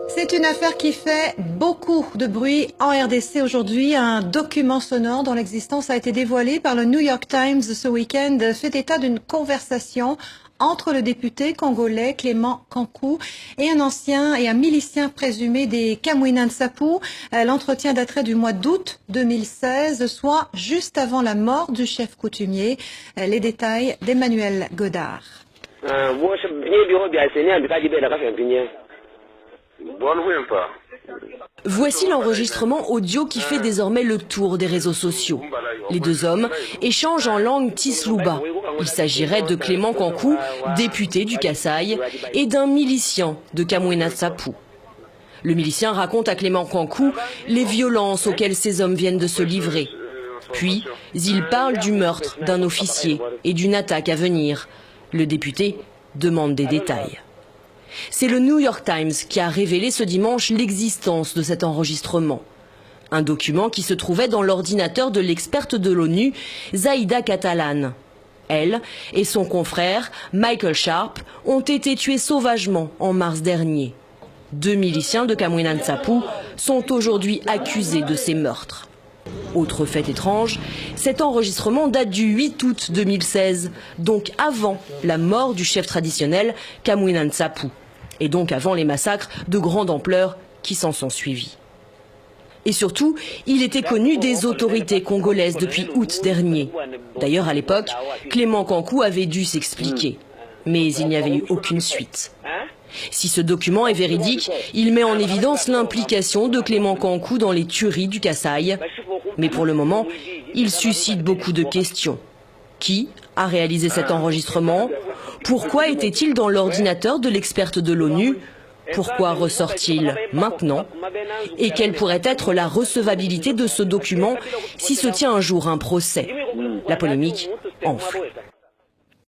C'est une affaire qui fait beaucoup de bruit en RDC aujourd'hui. Un document sonore dont l'existence a été dévoilée par le New York Times ce week-end fait état d'une conversation entre le député congolais Clément Kankou et un ancien et un milicien présumé des Kamwina Nsapu. L'entretien daterait du mois d'août 2016, soit juste avant la mort du chef coutumier. Les détails d'Emmanuel Godard. Voici l'enregistrement audio qui fait désormais le tour des réseaux sociaux. Les deux hommes échangent en langue Tisluba. Il s'agirait de Clément Kankou, député du Kasaï, et d'un milicien de Kamwina Nsapu. Le milicien raconte à Clément Kankou les violences auxquelles ces hommes viennent de se livrer. Puis, il parle du meurtre d'un officier et d'une attaque à venir. Le député demande des détails. C'est le New York Times qui a révélé ce dimanche l'existence de cet enregistrement. Un document qui se trouvait dans l'ordinateur de l'experte de l'ONU, Zaïda Catalan. Elle et son confrère, Michael Sharp, ont été tués sauvagement en mars dernier. 2 miliciens de Kamwina Nsapu sont aujourd'hui accusés de ces meurtres. Autre fait étrange, cet enregistrement date du 8 août 2016, donc avant la mort du chef traditionnel Kamwina Nsapu, et donc avant les massacres de grande ampleur qui s'en sont suivis. Et surtout, il était connu des autorités congolaises depuis août dernier. D'ailleurs, à l'époque, Clément Kankou avait dû s'expliquer, mais il n'y avait eu aucune suite. Si ce document est véridique, il met en évidence l'implication de Clément Kankou dans les tueries du Kasaï. Mais pour le moment, il suscite beaucoup de questions. Qui a réalisé cet enregistrement? Pourquoi était-il dans l'ordinateur de l'experte de l'ONU? Pourquoi ressort-il maintenant? Et quelle pourrait être la recevabilité de ce document si se tient un jour un procès? La polémique enfle.